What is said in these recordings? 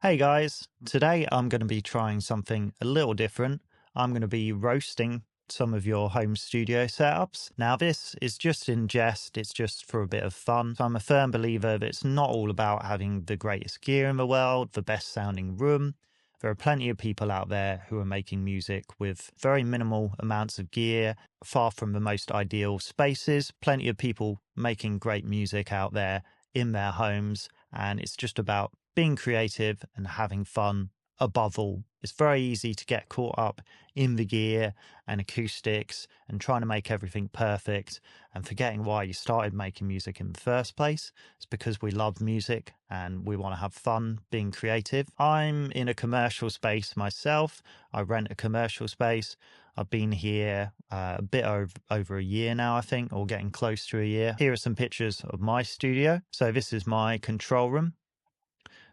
Hey guys, today I'm going to be trying something a little different. I'm going to be roasting some of your home studio setups. Now this is just in jest, it's just for a bit of fun. So I'm a firm believer that it's not all about having the greatest gear in the world, the best sounding room. There are plenty of people out there who are making music with very minimal amounts of gear, far from the most ideal spaces. Plenty of people making great music out there in their homes, and it's just about being creative and having fun above all. It's very easy to get caught up in the gear and acoustics and trying to make everything perfect and forgetting why you started making music in the first place. It's because we love music and we want to have fun being creative. I'm in a commercial space myself. I rent a commercial space. I've been here a bit over a year now, I think, or getting close to a year. Here are some pictures of my studio. So this is my control room.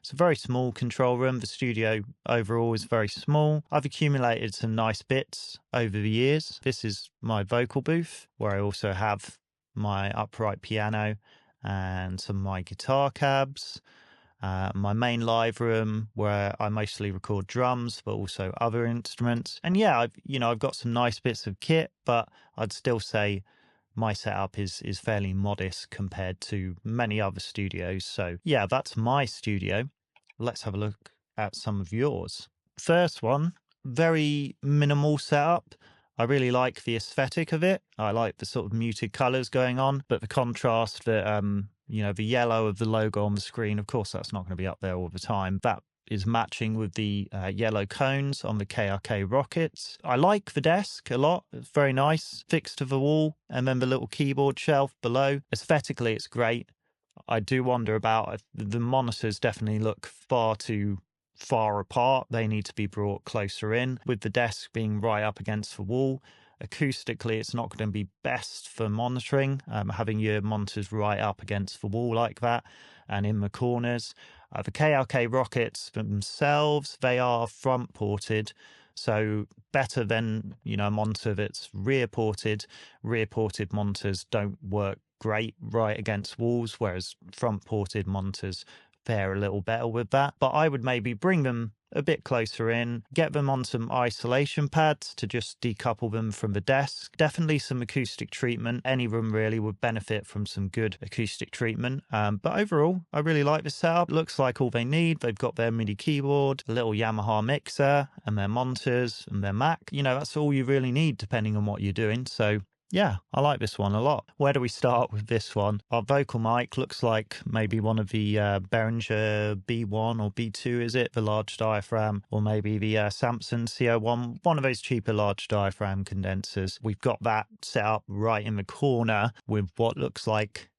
It's a very small control room. The studio overall is very small. I've accumulated some nice bits over the years. This is my vocal booth, where I also have my upright piano and some of my guitar cabs. My main live room, where I mostly record drums, but also other instruments. And yeah, I've got some nice bits of kit, but I'd still say my setup is fairly modest compared to many other studios. So yeah, that's my studio. Let's have a look at some of yours. First one, very minimal setup. I really like the aesthetic of it. I like the sort of muted colors going on, but the contrast that, the yellow of the logo on the screen, of course, that's not going to be up there all the time. That is matching with the yellow cones on the KRK rockets. I like the desk a lot. It's very nice, fixed to the wall, and then the little keyboard shelf below. Aesthetically, it's great. I do wonder about the monitors. Definitely look far too far apart. They need to be brought closer in, with the desk being right up against the wall. Acoustically, it's not going to be best for monitoring, having your monitors right up against the wall like that and in the corners. The KRK rockets themselves, they are front ported, so better than a monitor that's rear ported. Rear ported monitors don't work great right against walls, whereas front ported monitors fare a little better with that. But I would maybe bring them a bit closer in, get them on some isolation pads to just decouple them from the desk. Definitely some acoustic treatment. Any room really would benefit from some good acoustic treatment. But overall, I really like the setup. Looks like all they need. They've got their MIDI keyboard, a little Yamaha mixer, and their monitors and their Mac. That's all you really need depending on what you're doing. So yeah, I like this one a lot. Where do we start with this one? Our vocal mic looks like maybe one of the Behringer B1 or B2, is it? The large diaphragm, or maybe the Samson CO1, one of those cheaper large diaphragm condensers. We've got that set up right in the corner with what looks like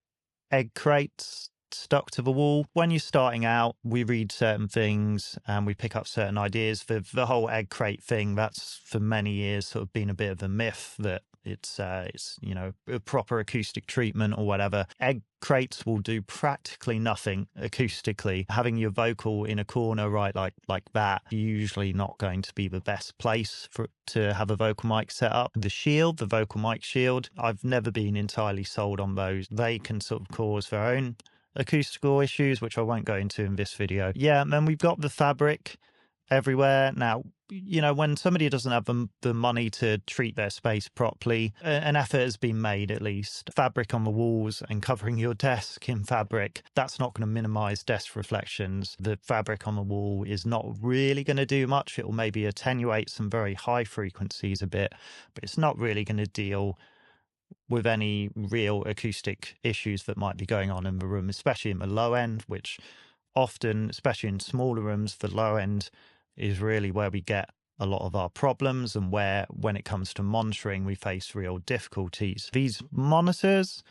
egg crates stuck to the wall. When you're starting out, we read certain things and we pick up certain ideas. The whole egg crate thing, that's for many years sort of been a bit of a myth that it's a proper acoustic treatment or whatever. Egg crates will do practically nothing acoustically. Having your vocal in a corner right like that, usually not going to be the best place to have a vocal mic set up. The vocal mic shield, I've never been entirely sold on those. They can sort of cause their own acoustical issues, which I won't go into in this video. Yeah, and then we've got the fabric everywhere. Now, when somebody doesn't have the money to treat their space properly, an effort has been made at least. Fabric on the walls and covering your desk in fabric, that's not going to minimize desk reflections. The fabric on the wall is not really going to do much. It will maybe attenuate some very high frequencies a bit, but it's not really going to deal with any real acoustic issues that might be going on in the room, especially in the low end, which often, especially in smaller rooms, the low end is really where we get a lot of our problems and where, when it comes to monitoring, we face real difficulties. These monitors,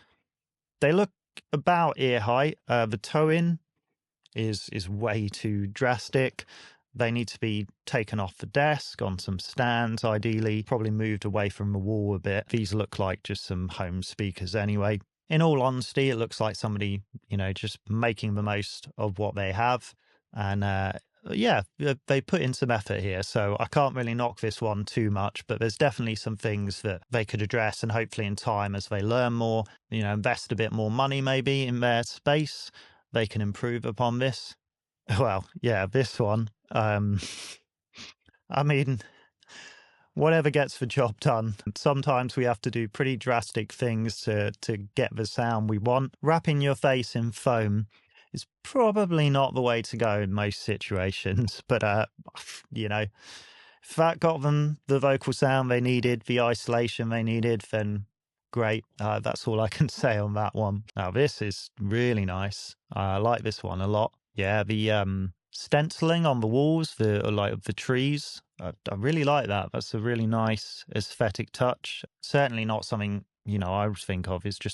they look about ear height. The toe-in is way too drastic. They need to be taken off the desk on some stands, ideally, probably moved away from the wall a bit. These look like just some home speakers anyway. In all honesty, it looks like somebody, just making the most of what they have. And yeah, they put in some effort here. So I can't really knock this one too much, but there's definitely some things that they could address, and hopefully in time, as they learn more, invest a bit more money maybe in their space, they can improve upon this. Well, yeah, this one. I mean, whatever gets the job done. Sometimes we have to do pretty drastic things to get the sound we want. Wrapping your face in foam is probably not the way to go in most situations, but you know, if that got them the vocal sound they needed, the isolation they needed, then great. That's all I can say on that one. Now this is really nice. I like this one a lot. Yeah, the stenciling on the walls, the trees. I really like that. That's a really nice aesthetic touch. Certainly not something, you know, I would think of. It's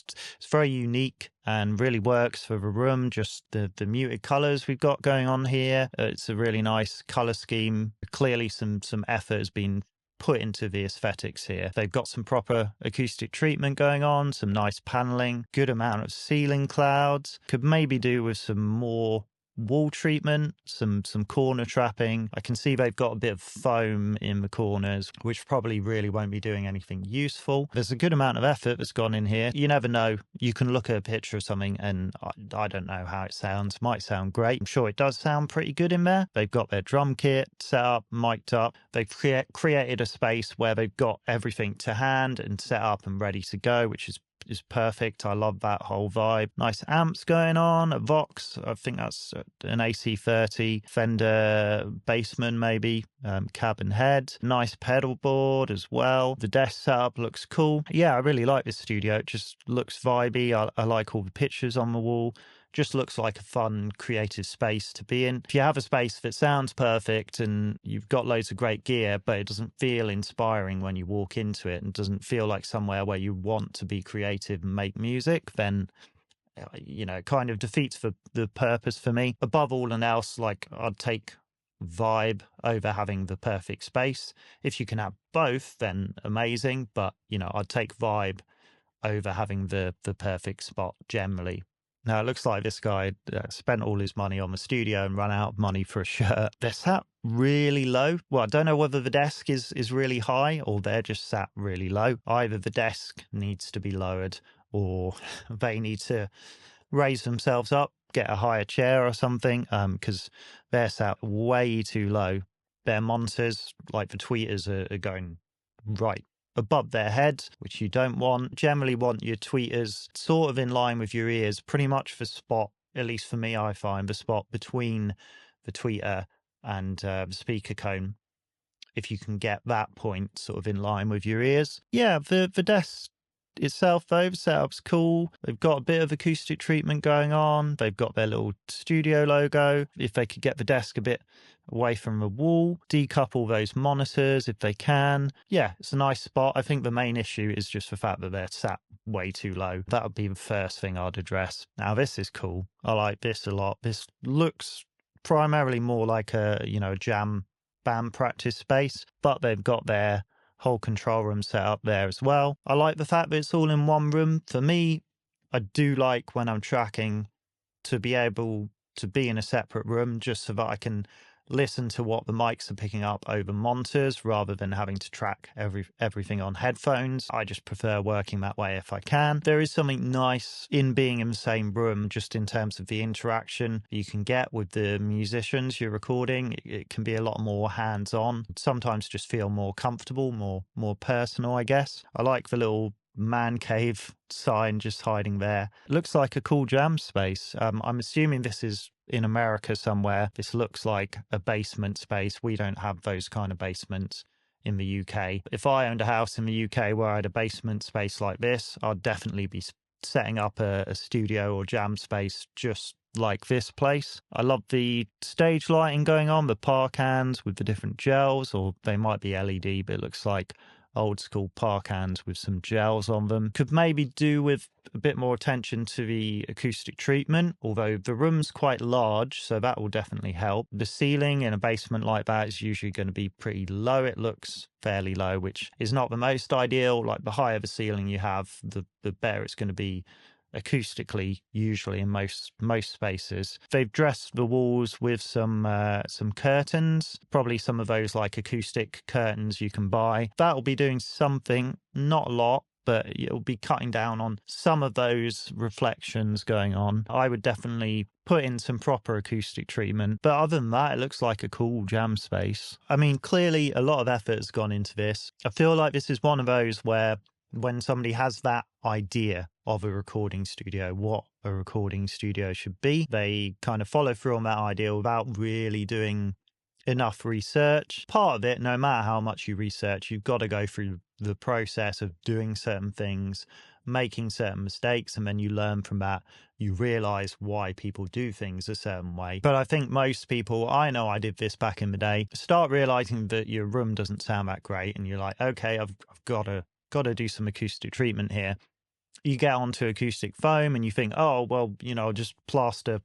very unique and really works for the room. Just the muted colors we've got going on here. It's a really nice color scheme. Clearly some effort has been put into the aesthetics here. They've got some proper acoustic treatment going on, some nice paneling, good amount of ceiling clouds. Could maybe do with some more wall treatment, some corner trapping. I can see they've got a bit of foam in the corners, which probably really won't be doing anything useful. There's a good amount of effort that's gone in here. You never know. You can look at a picture of something and I don't know how it sounds. Might sound great. I'm sure it does sound pretty good in there. They've got their drum kit set up, mic'd up. They've created a space where they've got everything to hand and set up and ready to go, which is perfect. I love that whole vibe. Nice amps going on, a Vox. I think that's an AC30 Fender Bassman, maybe. Cabin head. Nice pedal board as well. The desk setup looks cool. Yeah, I really like this studio. It just looks vibey. I like all the pictures on the wall. Just looks like a fun, creative space to be in. If you have a space that sounds perfect and you've got loads of great gear, but it doesn't feel inspiring when you walk into it and doesn't feel like somewhere where you want to be creative and make music, then, you know, it kind of defeats the purpose for me. Above all and else, like, I'd take vibe over having the perfect space. If you can have both, then amazing. But, you know, I'd take vibe over having the perfect spot generally. Now, it looks like this guy spent all his money on the studio and ran out of money for a shirt. They're sat really low. Well, I don't know whether the desk is really high or they're just sat really low. Either the desk needs to be lowered or they need to raise themselves up, get a higher chair or something, because they're sat way too low. Their monitors, like the tweeters, are going right above their head, which you don't want. Generally want your tweeters sort of in line with your ears, pretty much the spot, at least for me, I find, the spot between the tweeter and the speaker cone. If you can get that point sort of in line with your ears. Yeah, the desk itself, though, the setup's cool. They've got a bit of acoustic treatment going on. They've got their little studio logo. If they could get the desk a bit away from the wall, decouple those monitors if they can. Yeah, it's a nice spot. I think the main issue is just the fact that they're sat way too low. That would be the first thing I'd address. Now, this is cool. I like this a lot. This looks primarily more like a, you know, jam band practice space, but they've got their whole control room set up there as well. I like the fact that it's all in one room. For me, I do like when I'm tracking to be able to be in a separate room just so that I can listen to what the mics are picking up over monitors rather than having to track everything on headphones. I just prefer working that way if I can. There is something nice in being in the same room just in terms of the interaction you can get with the musicians you're recording. It can be a lot more hands-on, sometimes just feel more comfortable, more personal, I guess. I like the little man cave sign just hiding there. Looks like a cool jam space. I'm assuming this is in America somewhere. This looks like a basement space. We don't have those kind of basements in the UK. If I owned a house in the UK where I had a basement space like this, I'd definitely be setting up a studio or jam space just like this place. I love the stage lighting going on, the par cans with the different gels, or they might be LED, but it looks like old school par cans with some gels on them. Could maybe do with a bit more attention to the acoustic treatment, although the room's quite large, so that will definitely help. The ceiling in a basement like that is usually going to be pretty low. It looks fairly low, which is not the most ideal. Like, the higher the ceiling you have, the better it's going to be acoustically, usually in most spaces. They've dressed the walls with some curtains, probably some of those like acoustic curtains you can buy. That'll be doing something, not a lot. but it'll be cutting down on some of those reflections going on. I would definitely put in some proper acoustic treatment, but other than that, it looks like a cool jam space. I mean, clearly a lot of effort has gone into this. I feel like this is one of those where when somebody has that idea of a recording studio, what a recording studio should be, they kind of follow through on that idea without really doing enough research. Part of it, no matter how much you research, you've got to go through the process of doing certain things, making certain mistakes, and then you learn from that. You realize why people do things a certain way. But I think most people, I know I did this back in the day, start realizing that your room doesn't sound that great, and you're like, okay, I've got to do some acoustic treatment here. You get onto acoustic foam and you think, oh, well, I'll just plaster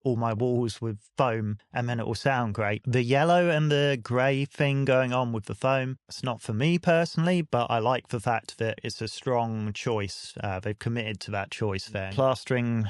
all my walls with foam and then it will sound great. The yellow and the grey thing going on with the foam, it's not for me personally, but I like the fact that it's a strong choice. They've committed to that choice there. Plastering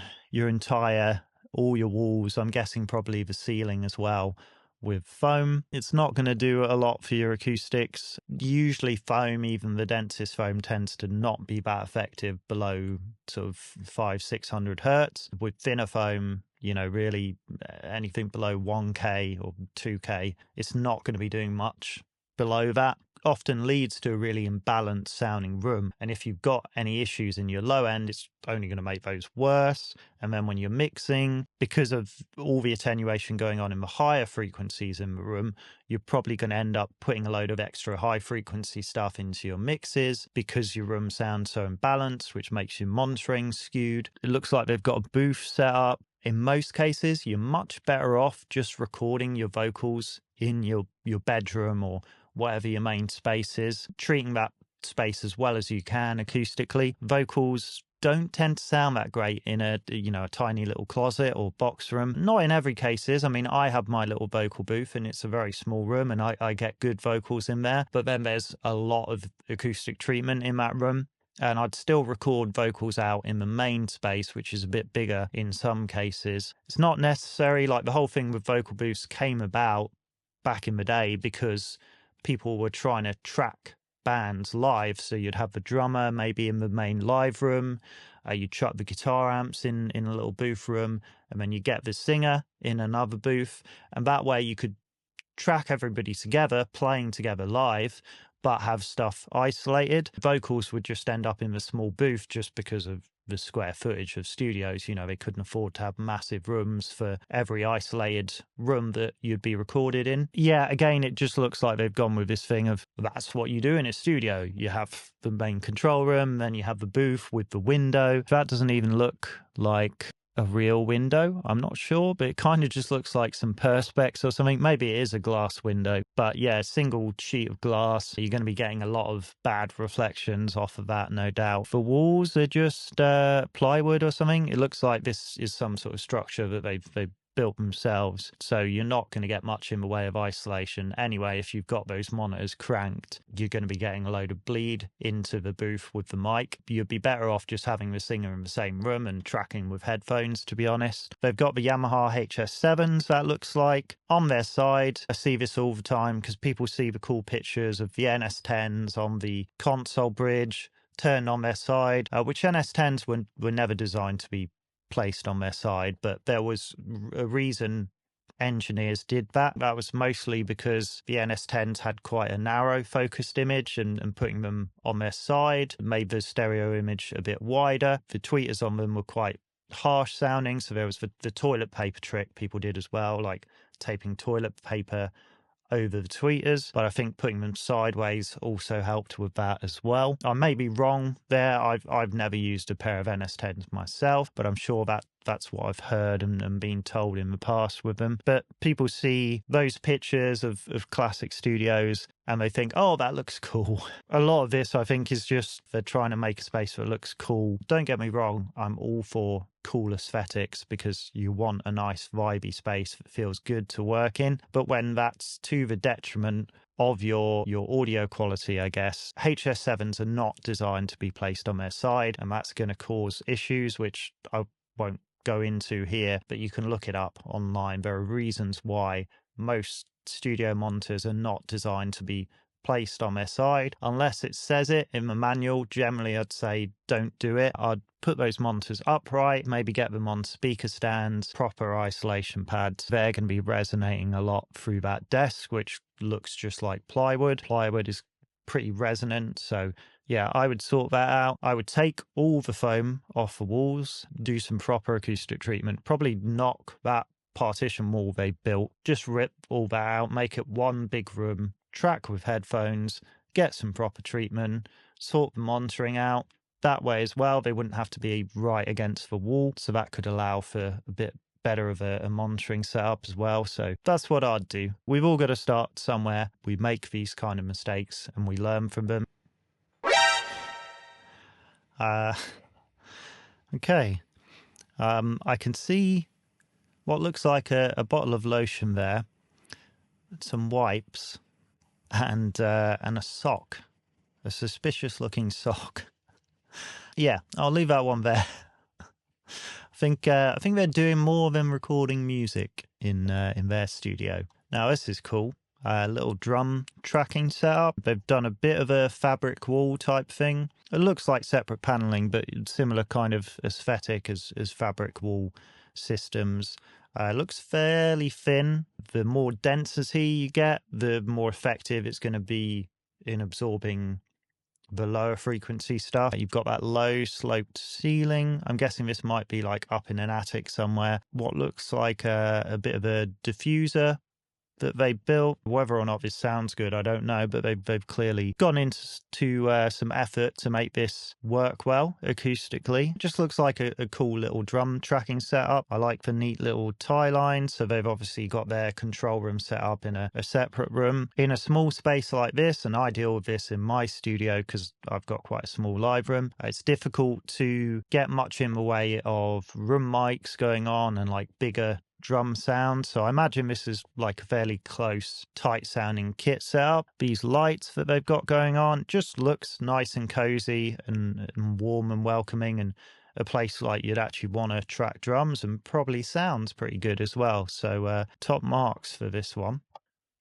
all your walls, I'm guessing probably the ceiling as well, with foam, it's not going to do a lot for your acoustics. Usually foam, even the densest foam, tends to not be that effective below sort of 500-600 hertz. With thinner foam, really anything below 1K or 2K, it's not going to be doing much below that. Often leads to a really imbalanced sounding room. And if you've got any issues in your low end, it's only going to make those worse. And then when you're mixing, because of all the attenuation going on in the higher frequencies in the room, you're probably going to end up putting a load of extra high frequency stuff into your mixes because your room sounds so imbalanced, which makes your monitoring skewed. It looks like they've got a booth set up. In most cases, you're much better off just recording your vocals in your bedroom or whatever your main space is, treating that space as well as you can acoustically. Vocals don't tend to sound that great in a tiny little closet or box room. Not in every cases. I mean, I have my little vocal booth and it's a very small room and I get good vocals in there, but then there's a lot of acoustic treatment in that room. And I'd still record vocals out in the main space, which is a bit bigger in some cases. It's not necessary. Like the whole thing with vocal booths came about back in the day because people were trying to track bands live. So you'd have the drummer maybe in the main live room, you'd chuck the guitar amps in a little booth room, and then you get the singer in another booth. And that way you could track everybody together, playing together live, but have stuff isolated. Vocals would just end up in the small booth just because of the square footage of studios. They couldn't afford to have massive rooms for every isolated room that you'd be recorded in. Yeah, again, it just looks like they've gone with this thing of that's what you do in a studio. You have the main control room, then you have the booth with the window. That doesn't even look like a real window. I'm not sure, but it kind of just looks like some perspex or something. Maybe it is a glass window, but yeah, a single sheet of glass. You're going to be getting a lot of bad reflections off of that, no doubt. The walls are just plywood or something. It looks like this is some sort of structure that they've built themselves, so you're not going to get much in the way of isolation anyway. If you've got those monitors cranked, you're going to be getting a load of bleed into the booth with the mic. You'd be better off just having the singer in the same room and tracking with headphones, to be honest. They've got the Yamaha HS7s, that looks like, on their side. I see this all the time because people see the cool pictures of the NS10s on the console bridge turned on their side, which NS10s were never designed to be placed on their side, but there was a reason engineers did that. That was mostly because the NS10s had quite a narrow focused image, and putting them on their side made the stereo image a bit wider. The tweeters on them were quite harsh sounding, so there was the toilet paper trick people did as well, like taping toilet paper over the tweeters, but I think putting them sideways also helped with that as well. I may be wrong there. I've never used a pair of NS10s myself, but I'm sure that's what I've heard and been told in the past with them. But people see those pictures of classic studios and they think, oh, that looks cool. A lot of this, I think, is just they're trying to make a space that looks cool. Don't get me wrong, I'm all for cool aesthetics because you want a nice vibey space that feels good to work in. But when that's to the detriment of your audio quality, I guess, HS7s are not designed to be placed on their side, and that's going to cause issues, which I won't go into here, but you can look it up online. There are reasons why most studio monitors are not designed to be placed on their side. Unless it says it in the manual, generally I'd say don't do it. I'd put those monitors upright, maybe get them on speaker stands, proper isolation pads. They're going to be resonating a lot through that desk, which looks just like plywood. Plywood is pretty resonant, so yeah, I would sort that out. I would take all the foam off the walls, do some proper acoustic treatment, probably knock that partition wall they built, just rip all that out, make it one big room, track with headphones, get some proper treatment, sort the monitoring out. That way as well, they wouldn't have to be right against the wall, so that could allow for a bit better of a monitoring setup as well. So that's what I'd do. We've all got to start somewhere. We make these kind of mistakes and we learn from them. Okay. I can see what looks like a bottle of lotion there, some wipes, and a sock, a suspicious looking sock. Yeah, I'll leave that one there. I think they're doing more than recording music in their studio. Now this is cool. A little drum tracking setup. They've done a bit of a fabric wall type thing. It looks like separate paneling, but similar kind of aesthetic as fabric wall systems. It looks fairly thin. The more density you get, the more effective it's going to be in absorbing the lower frequency stuff. You've got that low sloped ceiling. I'm guessing this might be like up in an attic somewhere. What looks like a bit of a diffuser that they built. Whether or not this sounds good, I don't know, but they've clearly gone into some effort to make this work well acoustically. It just looks like a cool little drum tracking setup. I like the neat little tie lines. So they've obviously got their control room set up in a separate room. In a small space like this, and I deal with this in my studio because I've got quite a small live room, it's difficult to get much in the way of room mics going on and like bigger drum sound. So I imagine this is like a fairly close, tight sounding kit setup. These lights that they've got going on just looks nice and cozy and warm and welcoming, and a place like you'd actually want to track drums, and probably sounds pretty good as well. So top marks for this one.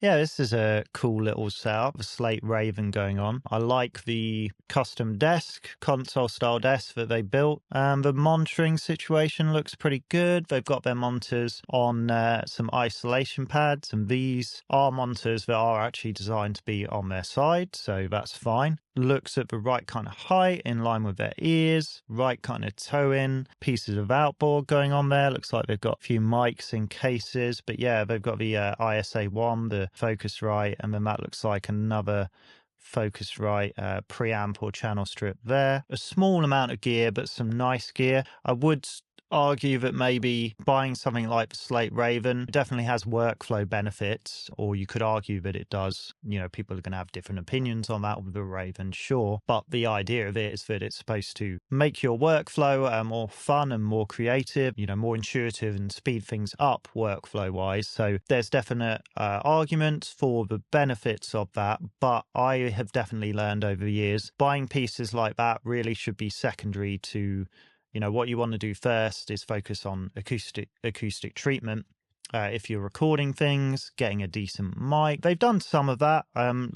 Yeah, this is a cool little setup, a Slate Raven going on. I like the custom desk, console style desk that they built. The monitoring situation looks pretty good. They've got their monitors on some isolation pads, and these are monitors that are actually designed to be on their side, so that's fine. Looks at the right kind of height in line with their ears, right kind of toe in, pieces of outboard going on there. Looks like they've got a few mics in cases, but yeah, they've got the ISA1, the Focusrite, and then that looks like another Focusrite preamp or channel strip there. A small amount of gear, but some nice gear. I would argue that maybe buying something like the Slate Raven definitely has workflow benefits, or you could argue that it does. You know, people are going to have different opinions on that with the Raven, sure, but the idea of it is that it's supposed to make your workflow more fun and more creative, you know, more intuitive, and speed things up workflow wise. So there's definite arguments for the benefits of that, but I have definitely learned over the years buying pieces like that really should be secondary to, you know, what you want to do first is focus on acoustic treatment. If you're recording things, getting a decent mic. They've done some of that.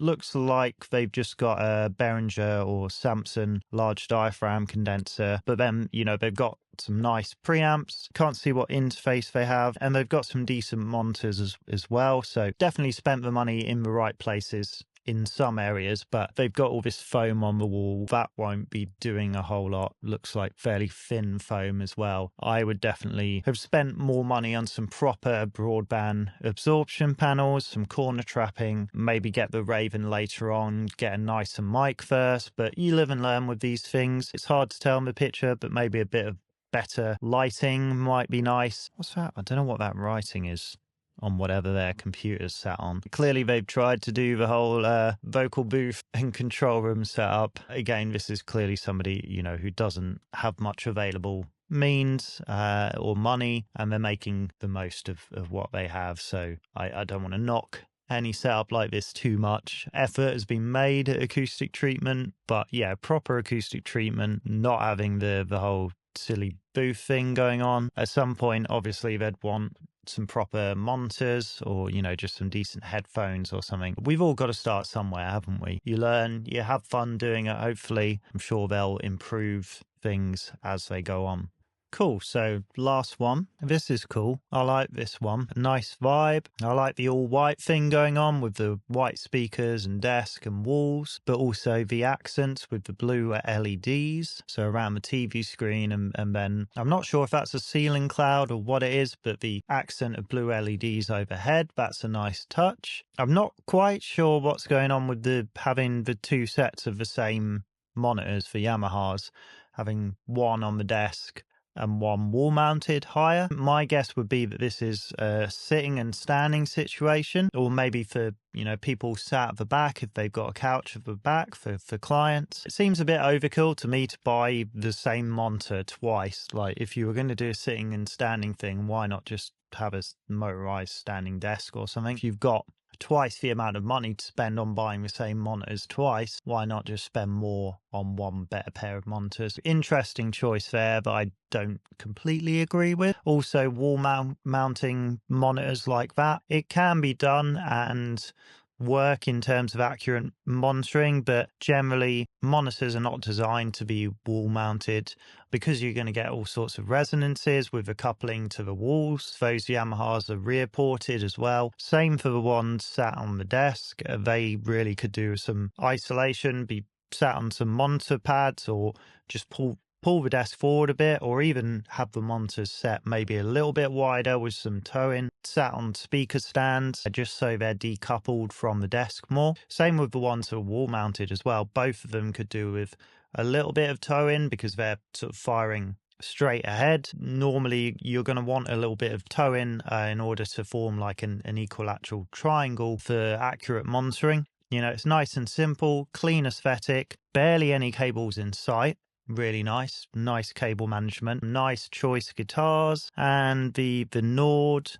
Looks like they've just got a Behringer or Samson large diaphragm condenser, but then, you know, they've got some nice preamps. Can't see what interface they have, and they've got some decent monitors as well. So definitely spent the money in the right places in some areas, but they've got all this foam on the wall. That won't be doing a whole lot. Looks like fairly thin foam as well. I would definitely have spent more money on some proper broadband absorption panels, some corner trapping, maybe get the Raven later on, get a nicer mic first, but you live and learn with these things. It's hard to tell in the picture, but maybe a bit of better lighting might be nice. What's that? I don't know what that writing is on whatever their computer's sat on. Clearly they've tried to do the whole vocal booth and control room setup. Again, this is clearly somebody, you know, who doesn't have much available means or money, and they're making the most of what they have. So I don't want to knock any setup like this too much. Effort has been made at acoustic treatment, but yeah, proper acoustic treatment, not having the whole silly booth thing going on. At some point, obviously, they'd want some proper monitors or, you know, just some decent headphones or something. We've all got to start somewhere, haven't we? You learn, you have fun doing it, hopefully. I'm sure they'll improve things as they go on. Cool, so last one. This is cool. I like this one. Nice vibe. I like the all white thing going on with the white speakers and desk and walls, but also the accents with the blue LEDs. So around the TV screen, and then I'm not sure if that's a ceiling cloud or what it is, but the accent of blue LEDs overhead, that's a nice touch. I'm not quite sure what's going on with the having the two sets of the same monitors for Yamahas, having one on the desk and one wall mounted higher. My guess would be that this is a sitting and standing situation, or maybe for, you know, people sat at the back if they've got a couch at the back for clients. It seems a bit overkill to me to buy the same monitor twice. Like, if you were going to do a sitting and standing thing, why not just have a motorized standing desk or something? If you've got twice the amount of money to spend on buying the same monitors twice, why not just spend more on one better pair of monitors? Interesting choice there, but I don't completely agree with. Also, wall mounting monitors like that, it can be done and work in terms of accurate monitoring, but generally monitors are not designed to be wall mounted because you're going to get all sorts of resonances with the coupling to the walls. Those Yamahas are rear ported as well. Same for the ones sat on the desk. They really could do some isolation, be sat on some monitor pads, or just pull the desk forward a bit, or even have the monitors set maybe a little bit wider with some toe-in, sat on speaker stands, just so they're decoupled from the desk more. Same with the ones that are wall mounted as well. Both of them could do with a little bit of toe-in because they're sort of firing straight ahead. Normally you're going to want a little bit of toe-in in order to form like an equilateral triangle for accurate monitoring. You know, it's nice and simple, clean aesthetic, barely any cables in sight. Really nice cable management, nice choice guitars, and the Nord,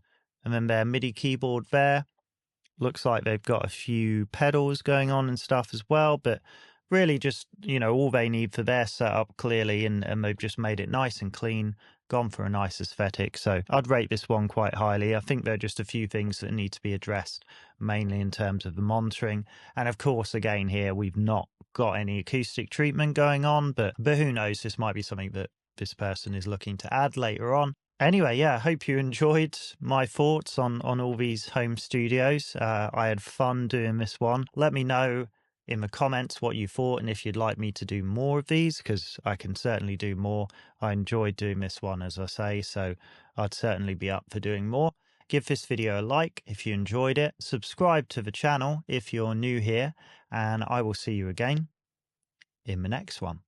and then their MIDI keyboard there. Looks like they've got a few pedals going on and stuff as well, but really just, you know, all they need for their setup clearly, and they've just made it nice and clean, gone for a nice aesthetic. So I'd rate this one quite highly. I think there are just a few things that need to be addressed, mainly in terms of the monitoring. And of course, again, here we've not got any acoustic treatment going on, but who knows, this might be something that this person is looking to add later on. Anyway, yeah, I hope you enjoyed my thoughts on all these home studios. I had fun doing this one. Let me know in the comments what you thought and if you'd like me to do more of these, because I can certainly do more. I enjoyed doing this one, as I say, so I'd certainly be up for doing more. Give this video a like if you enjoyed it. Subscribe to the channel if you're new here, and I will see you again in the next one.